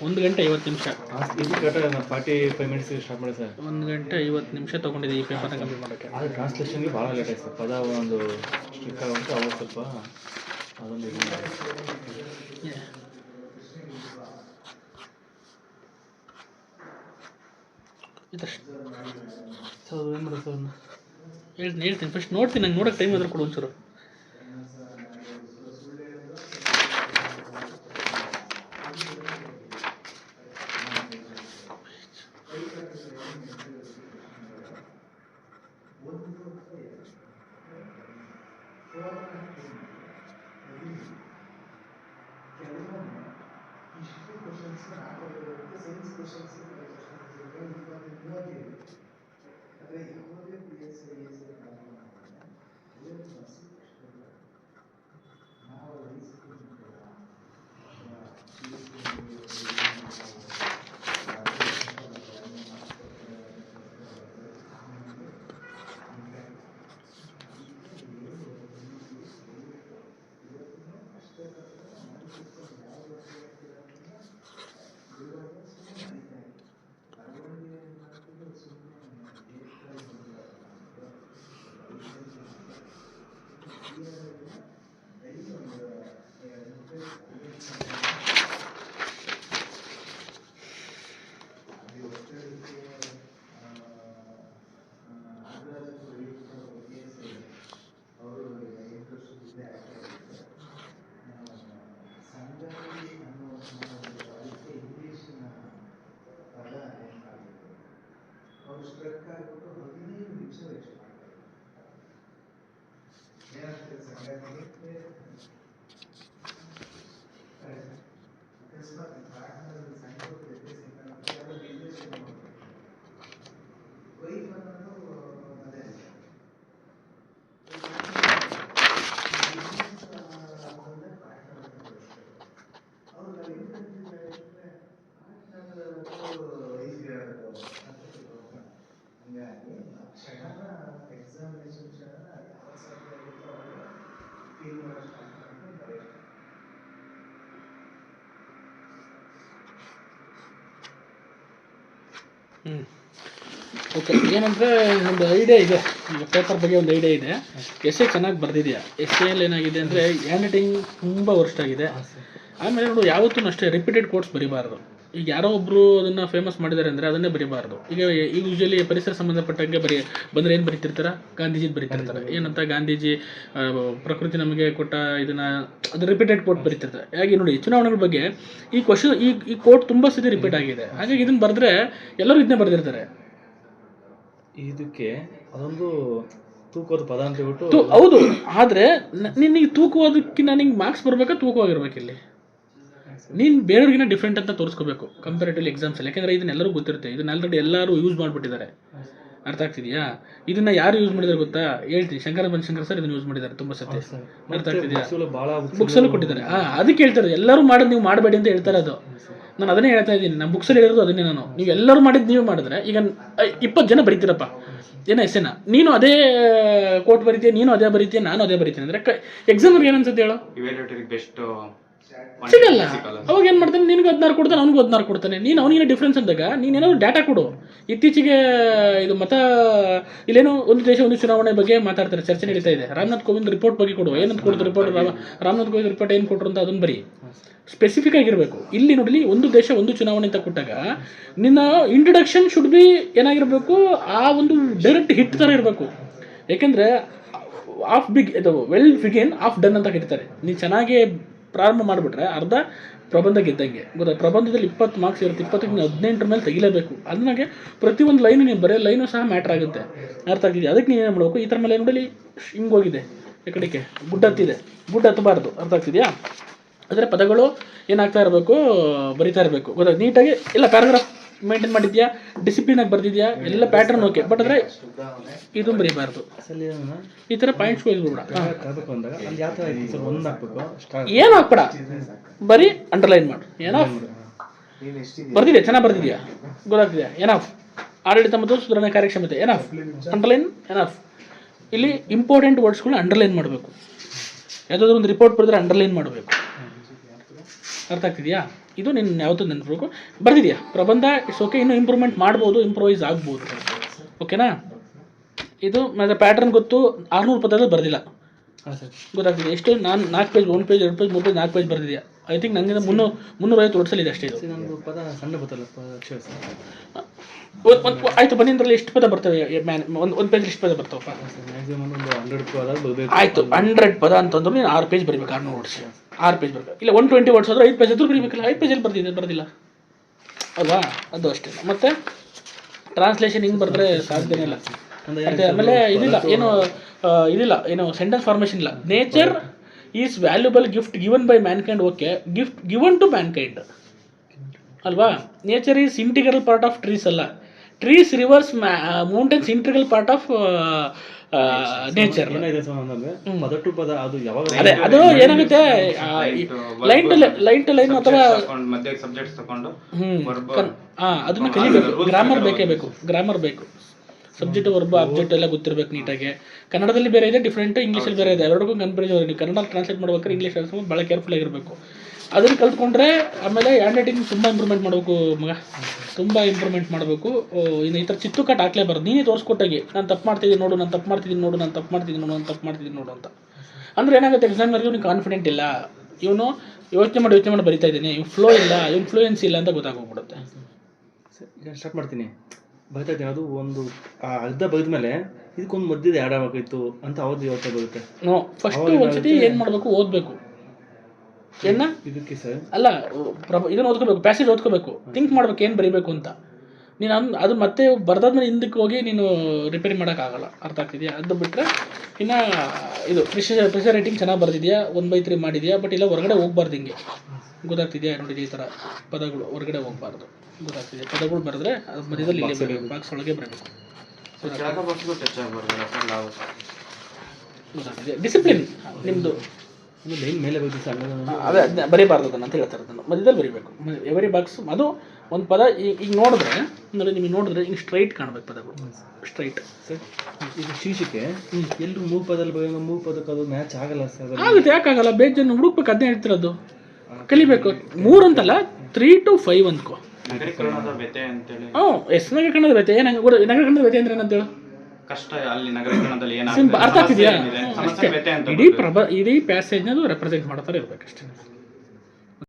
1 ಗಂಟೆ 50 ನಿಮಿಷ. ಇದು ಕರೆಕ್ಟಾಗಿ 45 ಮಿನಿಟ್ಸ್ ಸ್ಟಾರ್ಟ್ ಮಾಡಿ ಸರ್. 1 ಗಂಟೆ 50 ನಿಮಿಷ ತೊಗೊಂಡಿದೆ ಈ ಪೇಪರ್ನ ಕಂಪ್ಲೀಟ್ ಮಾಡೋಕ್ಕೆ. ಆದರೆ ಟ್ರಾನ್ಸ್ಲೇಷನ್ಗೆ ಭಾಳ ಲೇಟ್ ಆಯ್ತು ಸರ್. ಪದ ಒಂದು ಸ್ಟ್ರಿಕ್ ಆಗುತ್ತೆ, ಅವಾಗ ಸ್ವಲ್ಪ ಅದೊಂದು ಸರ್ ಏನು ಮಾಡೋದು ಸರ್? ಹೇಳ್ತೀನಿ ಫಸ್ಟ್ ನೋಡ್ತೀನಿ, ನಂಗೆ ನೋಡೋಕ್ಕೆ ಟೈಮ್ ಆದರೂ ಕೊಡು ಒಂಚೂರು. ಓಕೆ, ಏನಂದರೆ ಒಂದು ಐಡಿಯಾ ಇದೆ, ಈಗ ಪೇಪರ್ ಬಗ್ಗೆ ಒಂದು ಐಡಿಯಾ ಇದೆ. ಎಸ್ಸೆ ಚೆನ್ನಾಗಿ ಬರೆದಿದೆಯಾ? ಎಸ್ಸೆಯಲ್ಲಿ ಏನಾಗಿದೆ ಅಂದರೆ ಹ್ಯಾಂಡ್ ರೈಟಿಂಗ್ ತುಂಬ ವರ್ಸ್ಟ್ ಆಗಿದೆ. ಆಮೇಲೆ ನೋಡು, ಯಾವತ್ತೂ ಅಷ್ಟೇ ರಿಪೀಟೆಡ್ ಕೋಟ್ಸ್ ಬರೀಬಾರ್ದು. ಈಗ ಯಾರೋ ಒಬ್ಬರು ಅದನ್ನು ಫೇಮಸ್ ಮಾಡಿದ್ದಾರೆ ಅಂದರೆ ಅದನ್ನೇ ಬರೀಬಾರ್ದು. ಈಗ ಯೂಶ್ವಲಿ ಪರಿಸರ ಸಂಬಂಧಪಟ್ಟಂಗೆ ಬಂದರೆ ಏನು ಬರೀತಿರ್ತಾರೆ? ಗಾಂಧೀಜಿದು ಬರೀತಿರ್ತಾರೆ. ಏನಂತ ಗಾಂಧೀಜಿ ಪ್ರಕೃತಿ ನಮಗೆ ಕೊಟ್ಟ ಇದನ್ನು, ಅದು ರಿಪೀಟೆಡ್ ಕೋಟ್ ಬರೀತಿರ್ತಾರೆ. ಹಾಗೆ ನೋಡಿ, ಚುನಾವಣೆಗಳ ಬಗ್ಗೆ ಈ ಕ್ವಶನ್ ಈ ಕೋಟ್ ತುಂಬ ಸತಿ ರಿಪೀಟ್ ಆಗಿದೆ. ಹಾಗಾಗಿ ಇದನ್ನು ಬರೆದ್ರೆ ಎಲ್ಲರೂ ಇದನ್ನೇ ಬರೆದಿರ್ತಾರೆ. ಇದಕ್ಕೆ ಅದೊಂದು ತೂಕದ ಪದ ಅಂತ ಹೇಳ್ಬಿಟ್ಟು ಹೌದು. ಆದರೆ ನಿನಗೆ ತೂಕವಾದಕ್ಕಿಂತ ನಿಂಗೆ ಮಾರ್ಕ್ಸ್ ಬರಬೇಕಾ ತೂಕವಾಗಿರ್ಬೇಕು? ಇಲ್ಲಿ ನೀನು ಬೇರೆಯವ್ರಿಗಿನ ಡಿಫ್ರೆಂಟ್ ಅಂತ ತೋರಿಸ್ಕೋಬೇಕು ಕಂಪೇರಿಟಿವ್ಲಿ ಎಕ್ಸಾಮ್ಸಲ್ಲಿ. ಯಾಕೆಂದರೆ ಇದನ್ನ ಎಲ್ಲರೂ ಗೊತ್ತಿರುತ್ತೆ, ಇದನ್ನ ಆಲ್ರೆಡಿ ಎಲ್ಲರೂ ಯೂಸ್ ಮಾಡಿಬಿಟ್ಟಿದ್ದಾರೆ. ಅರ್ಥ ಆಗ್ತಿದೆಯಾ? ಇದನ್ನ ಯಾರು ಯೂಸ್ ಮಾಡಿದ್ದಾರೆ ಗೊತ್ತಾ? ಹೇಳ್ತೀನಿ, ಶಂಕರ ಬನಶಂಕರ್ ಸರ್ ಇದನ್ನು ಯೂಸ್ ಮಾಡಿದ್ದಾರೆ ತುಂಬ ಸತಿ. ಅರ್ಥ ಆಗ್ತಿದೆಯಾ? ಬುಕ್ಸಲ್ಲೂ ಕೊಟ್ಟಿದ್ದಾರೆ. ಅದಕ್ಕೆ ಹೇಳ್ತಾರೆ, ಎಲ್ಲರೂ ಮಾಡೋದು ನೀವು ಮಾಡಬೇಡಿ ಅಂತ ಹೇಳ್ತಾರೆ. ಅದು ನಾನು ಅದನ್ನೇ ಹೇಳ್ತಾ ಇದ್ದೀನಿ. ನಮ್ಮ ಬುಕ್ಸಲ್ಲಿ ಹೇಳಿರೋದು ಅದನ್ನೇ. ನೀವು ಎಲ್ಲರೂ ಮಾಡಿದ್ದು ನೀವು ಮಾಡಿದ್ರೆ, ಈಗ 20 ಜನ ಬರೀತೀರಪ್ಪ ಏನೋ ಎಸ್ಸೆನ, ನೀನು ಅದೇ ಕೋಟ್ ಬರೀತೀಯ, ನೀನು ಅದೇ ಬರೀತೀಯ, ನಾನು ಅದೇ ಬರೀತೀನಿ ಅಂದರೆ ಎಕ್ಸಾಮ್ಗೆ ಏನು ಅನ್ಸುತ್ತೆ ಹೇಳೋ? ಸಿಗಲ್ಲ. ಅವಾಗ ಏನು ಮಾಡ್ತಾನೆ? ನಿನಗೆ 16 ಕೊಡ್ತಾನೆ, ಅವ್ನಿಗೆ 16 ಕೊಡ್ತಾನೆ. ನೀನು ಅವನಿಗೆ ಡಿಫ್ರೆನ್ಸ್ ಅಂದಾಗ ನೀನೇನಾದ್ರು ಡಾಟಾ ಕೊಡು. ಇತ್ತೀಚೆಗೆ ಇದು ಇಲ್ಲೇನೋ ಒಂದು ದೇಶ ಒಂದು ಚುನಾವಣೆ ಬಗ್ಗೆ ಮಾತಾಡ್ತಾರೆ, ಚರ್ಚೆ ನಡೀತಾ ಇದೆ. ರಾಮನಾಥ್ ಕೋವಿಂದ್ ರಿಪೋರ್ಟ್ ಬಗ್ಗೆ ಕೊಡು. ಏನಂತ ಕೊಡ್ತಾರೆ ರಿಪೋರ್ಟ್? ರಾಮನಾಥ್ ಕೋವಿಂದ್ ರಿಪೋರ್ಟ್ ಏನು ಕೊಟ್ಟರು ಅಂತ ಅದನ್ನು ಬರೀ. ಸ್ಪೆಸಿಫಿಕ್ ಆಗಿರಬೇಕು. ಇಲ್ಲಿ ನೋಡಲಿ, ಒಂದು ದೇಶ ಒಂದು ಚುನಾವಣೆ ಅಂತ ಕೊಟ್ಟಾಗ ನಿನ್ನ ಇಂಟ್ರಡಕ್ಷನ್ ಶುಡ್ ಬಿ ಏನಾಗಿರಬೇಕು? ಆ ಒಂದು ಡೈರೆಕ್ಟ್ ಹಿಟ್ ಥರ ಇರಬೇಕು. ಯಾಕೆಂದರೆ ಆಫ್ ಬಿಗ್ ಇದು ವೆಲ್ ಬಿಗಿನ್ ಆಫ್ ಡನ್ ಅಂತ ಕರೀತಾರೆ. ನೀನು ಚೆನ್ನಾಗಿ ಪ್ರಾರಂಭ ಮಾಡಿಬಿಟ್ರೆ ಅರ್ಧ ಪ್ರಬಂಧ ಗೆದ್ದಂಗೆ. ಗೊತ್ತಾ? ಪ್ರಬಂಧದಲ್ಲಿ 20 ಮಾರ್ಕ್ಸ್ ಇರುತ್ತೆ, 20ಕ್ಕೆ 18 ಮೇಲೆ ತೆಗಿಲೇಬೇಕು. ಅದನ್ನಾಗೆ ಪ್ರತಿಯೊಂದು ಲೈನು ನೀನು ಬರೆಯೋ ಲೈನು ಸಹ ಮ್ಯಾಟ್ರ್ ಆಗುತ್ತೆ. ಅರ್ಥ ಆಗ್ತಿದೆ? ಅದಕ್ಕೆ ನೀನು ಏನು ಮಾಡಬೇಕು? ಈ ಥರ ಮೇಲೆ ನೋಡಲಿ, ಹಿಂಗೋಗಿದೆ ಈ ಕಡೆಗೆ, ಗುಡ್ಡ ಹತ್ತಿದೆ, ಗುಡ್ಡ ಹತ್ತಬಾರ್ದು. ಅರ್ಥ ಆಗ್ತಿದೆಯಾ? ಅಂದರೆ ಪದಗಳು ಏನಾಗ್ತಾ ಇರಬೇಕು, ಬರಿತಾ ಇರಬೇಕು. ಗೊತ್ತಾ? ನೀಟಾಗಿ ಎಲ್ಲ ಪ್ಯಾರಾಗ್ರಾಫ್ ಮೇಂಟೈನ್ ಮಾಡಿದ್ಯಾ, ಡಿಸಿಪ್ಲಿನಾಗಿ ಬರ್ದಿದ್ಯಾ, ಎಲ್ಲ ಪ್ಯಾಟರ್ನ್ ಓಕೆ. ಬಟ್ ಆದರೆ ಇದು ಬರೀಬಾರ್ದು. ಈ ಥರ ಪಾಯಿಂಟ್ಸ್ ಹೋಗ್ಬಿಡ. ಏನು ಹಾಕ್ಬೇಡ, ಬರೀ ಅಂಡರ್ಲೈನ್ ಮಾಡು. ಏನೋ ಬರ್ದಿದ್ಯಾ, ಚೆನ್ನಾಗಿ ಬರ್ದಿದ್ಯಾ, ಗೊತ್ತಾಗ್ತಿದೆಯಾ? ಏನಫ್ ಆಡಳಿತ ಮತ್ತು ಸುಧಾರಣೆ ಕಾರ್ಯಕ್ಷಮತೆ, ಏನಫ್ ಅಂಡರ್ಲೈನ್, ಏನಫ್. ಇಲ್ಲಿ ಇಂಪಾರ್ಟೆಂಟ್ ವರ್ಡ್ಸ್ಗಳನ್ನ ಅಂಡರ್ಲೈನ್ ಮಾಡಬೇಕು. ಯಾವುದಾದ್ರೂ ಒಂದು ರಿಪೋರ್ಟ್ ಬರೆದ್ರೆ ಅಂಡರ್ಲೈನ್ ಮಾಡಬೇಕು. ಅರ್ಥ ಆಗ್ತಿದೆಯಾ? ಇದು ನಿನ್ನ ಯಾವತ್ತೂ ನೆನಪಬೇಕು. ಬರ್ದಿದ್ಯಾ ಪ್ರಬಂಧ, ಇಟ್ಸ್ ಓಕೆ, ಇನ್ನೂ ಇಂಪ್ರೂವ್ಮೆಂಟ್ ಮಾಡ್ಬೋದು, ಇಂಪ್ರೂವೈಸ್ ಆಗ್ಬೋದು. ಓಕೆನಾ? ಇದು ಮತ್ತು ಪ್ಯಾಟ್ರನ್ ಗೊತ್ತು, 600 ಪದದಲ್ಲಿ ಬರ್ದಿಲ್ಲ. ಹಾಂ ಸರ್. ಗೊತ್ತಾಗ್ತಿದೆ ಎಷ್ಟು? ನಾನು 4 page, 1 page, 2 page, 3 page, 4 page ಬರ್ದಿದ್ಯಾ. ಐ ಥಿಂಕ್ ನನಗಿಂತ 350 ವರ್ಷಲಿದೆ ಅಷ್ಟೇ ಇದು. ನಂದು ಪದ ಸಣ್ಣ ಬರ್ತಲ್ಲ ಅಕ್ಷರ ಸರ್. ಆಯಿತು, ಬಂದಿದ್ರಲ್ಲಿ ಎಷ್ಟು ಪದ ಬರ್ತವೆ? ಒಂದು ಪೇಜ್ ಎಷ್ಟು ಪದ ಬರ್ತಾವಪ್ಪ? ಮ್ಯಾಕ್ಸಿಮಮ್ ಒಂದು 100 ಪದ ಬರಬೇಕು. ಆಯಿತು, 100 ಪದ ಅಂತಂದ್ರೆ ನೀನು 6 ಪೇಜ್ ಬರೀಬೇಕು. 600 ವರ್ಡ್ಸ್ 6 ಪೇಜ್ ಬರಬೇಕು. ಇಲ್ಲ 120 ವರ್ಡ್ಸ್ ಆದ್ರೆ 5 ಪೇಜ್ ಆದರೂ ಬರೀಬೇಕಲ್ಲ. 5 ಪೇಜಲ್ಲಿ ಬರ್ದಿಲ್ಲ ಅಲ್ವಾ? ಅದು ಅಷ್ಟೇ. ಮತ್ತು ಟ್ರಾನ್ಸ್ಲೇಷನ್ ಹಿಂಗೆ ಬರೆದ್ರೆ ಸಾಧ್ಯನೇ ಇಲ್ಲ. ಮತ್ತು ಆಮೇಲೆ ಇದಿಲ್ಲ ಏನು ಸೆಂಟೆನ್ಸ್ ಫಾರ್ಮೇಷನ್ ಇಲ್ಲ. Nature is valuable gift given by mankind. Okay, gift given to mankind ಅಲ್ವಾ? Nature is integral part of trees ಅಲ್ಲ. Trees, rivers, mountains integral part of nature. ಏನಾಗಿದೆ ಸರ್ ಅಂದರೆ ಪದ ಟು ಪದ ಅದು ಯಾವಾಗ ಅದೇ ಅದು ಏನಾಗುತ್ತೆ, ಲೈನ್ ಟು ಲೈನ್ ಅಥವಾ ಮಧ್ಯೆ ಸಬ್ಜೆಕ್ಟ್ಸ್ ತಗೊಂಡು ಅದನ್ನ ಕಲಿಬೇಕು. ಗ್ರಾಮರ್ ಬೇಕು. ಸಬ್ಜೆಕ್ಟ್, ವರ್ಬ್, ಆಬ್ಜೆಕ್ಟ್ ಎಲ್ಲ ಗೊತ್ತಿರಬೇಕು ನೀಟಾಗಿ. ಕನ್ನಡದಲ್ಲಿ ಬೇರೆ ಇದೆ ಡಿಫ್ರೆಂಟ್, ಇಂಗ್ಲೀಷಲ್ಲಿ ಬೇರೆ ಇದೆ. ಎರಡಕ್ಕೂ ಕಂಪೇರಿಸನ್. ನೀವು ಕನ್ನಡ ಟ್ರಾನ್ಸ್ಲೇಟ್ ಮಾಡ್ಬೇಕಾದ್ರೆ ಇಂಗ್ಲೀಷ್ ಭಾಳ ಕೇರ್ಫುಲ್ ಆಗಿರಬೇಕು. ಅದನ್ನು ಕಲ್ತ್ಕೊಂಡ್ರೆ ಆಮೇಲೆ ಹ್ಯಾಂಡ್ ರೈಟಿಂಗ್ ತುಂಬ ಇಂಪ್ರೂವ್ಮೆಂಟ್ ಮಾಡಬೇಕು ಮಗ, ತುಂಬ ಇಂಪ್ರೂವ್ಮೆಂಟ್ ಮಾಡಬೇಕು. ಇನ್ನು ಈ ಥರ ಚಿತ್ತು ಕಟ್ ಹಾಕ್ಲೇಬಾರ್ದು. ನೀನೇ ತೋರಿಸ್ಕೊಟ್ಟಾಗಿ ನಾನು ತಪ್ಪು ಮಾಡ್ತಿದ್ದೀನಿ ನೋಡು ಅಂತ. ಅಂದರೆ ಏನಾಗುತ್ತೆ, ಎಕ್ಸಾಮ್ನವ್ರಿಗೆ ಇವ್ನಿಗೆ ಕಾನ್ಫಿಡೆಂಟ್ ಇಲ್ಲ, ಇವನು ಯೋಚನೆ ಮಾಡಿ ಬರಿತಾ ಇದ್ದೀನಿ, ಇವ್ನು ಫ್ಲೋ ಇಲ್ಲ, ಇವ್ನು ಫ್ಲೂಯೆನ್ಸಿ ಇಲ್ಲ ಅಂತ ಗೊತ್ತಾಗೋಗ್ಬಿಡುತ್ತೆ. ಈಗ ಸ್ಟಾರ್ಟ್ ಮಾಡ್ತೀನಿ, ಬರಿತಾ ಇದ್ದೀನಿ. ಅದು ಒಂದು ಅರ್ಧ ಬರೆದ್ಮೇಲೆ ಇದಕ್ಕೊಂದು ಮಧ್ಯದ ಆ್ಯಡ್ ಆಗಬೇಕಿತ್ತು ಅಂತ ಅವತ್ತು ಯೋಚನೆ ಬರುತ್ತೆ. ಫಸ್ಟು ಒಂದ್ಸತಿ ಏನು ಮಾಡಬೇಕು, ಓದಬೇಕು. ಇದಕ್ಕೆ ಸರ್ ಅಲ್ಲ, ಇದನ್ನು ಓದ್ಕೋಬೇಕು, ಪ್ಯಾಸೇಜ್ ಓದ್ಕೋಬೇಕು, ಥಿಂಕ್ ಮಾಡ್ಬೇಕು ಏನು ಬರೀಬೇಕು ಅಂತ. ನೀನು ಅದು ಮತ್ತೆ ಬರ್ದಾದ್ಮೇಲೆ ಹಿಂದಕ್ಕೆ ಹೋಗಿ ನೀನು ರಿಪೇರಿ ಮಾಡೋಕ್ಕಾಗಲ್ಲ. ಅರ್ಥ ಆಗ್ತಿದೆಯಾ? ಅದು ಬಿಟ್ಟರೆ ಇನ್ನು ಇದು ಪ್ರೆಷರ್ ರೈಟಿಂಗ್ ಚೆನ್ನಾಗಿ ಬರ್ದಿದ್ಯಾ, 1/3 ಮಾಡಿದ್ಯಾ, ಬಟ್ ಇಲ್ಲ ಹೊರಗಡೆ ಹೋಗ್ಬಾರ್ದು. ಹಿಂಗೆ ಗೊತ್ತಾಗ್ತಿದೆಯಾ? ನೋಡಿ, ಈ ಥರ ಪದಗಳು ಹೊರಗಡೆ ಹೋಗ್ಬಾರ್ದು. ಗೊತ್ತಾಗ್ತಿದೆಯಾ? ಪದಗಳು ಬರೆದ್ರೆ ಅದು ಮಧ್ಯದಲ್ಲಿ ಇಲ್ಲೇ ಬರಬೇಕು, ಬಾಕ್ಸ್ ಒಳಗೆ ಬರಬೇಕು. ಗೊತ್ತಾಗ್ತಿದೆಯಾ? ಡಿಸಿಪ್ಲಿನ್ ನಿಮ್ಮದು ಲೈನ್ ಮೇಲೆ ಬರುತ್ತೆ ಸರ್. ಅದೇ ಬರೀಬಾರ್ದು ಅದನ್ನು ಅಂತ ಹೇಳ್ತಾರೆ. ಅದನ್ನು ಮಧ್ಯದಲ್ಲಿ ಬರೀಬೇಕು. ಎವರಿ ಬಾಕ್ಸ್ ಅದು ಒಂದು ಪದ ಈಗ ನೋಡಿದ್ರೆ ನಿಮಗೆ ಹಿಂಗೆ ಸ್ಟ್ರೈಟ್ ಕಾಣಬೇಕು ಪದಗಳು, ಸ್ಟ್ರೈಟ್. ಸರ್ ಈಗ ಶೀರ್ಷಿಕೆ ಎಲ್ಲರೂ 3 ಪದದಲ್ಲಿ ಬರೋ 3 ಪದಕ್ಕೆ ಅದು ಮ್ಯಾಚ್ ಆಗಲ್ಲ ಸರ್. ಆಗುತ್ತೆ, ಯಾಕಾಗಲ್ಲ? ಬೇಜನ್ನು ಹುಡುಕ್ಬೇಕು, ಅದನ್ನೇ ಹೇಳ್ತಿರೋದು. ಕಲಿಬೇಕು. 3 ಅಂತಲ್ಲ, 3 to 5 ಅಂದ್ಕೋ. ನಗರೀಕರಣದ ವ್ಯತ್ಯಯ ಅಂತೇಳಿ. ನಗರೀಕರಣದ ವ್ಯತ್ಯಯ ನಗರೀಕರಣದ ವ್ಯತ್ಯಯ ಅಂದ್ರೆ ಏನಂತೇಳು? ಕಷ್ಟ ಅಲ್ಲಿ ನಗರೀಕರಣದಲ್ಲಿ ಅರ್ಥ ಆಗ್ತಿದೆಯಾ? ಸಮಸ್ಯೆ ವ್ಯತ್ಯಯ ಅಂತ ಇಡೀ ಪ್ಯಾಸೇಜ್ನ ರೆಪ್ರೆಸೆಂಟ್ ಮಾಡ್ತಾರೆ ಇರ್ಬೇಕಷ್ಟೇ.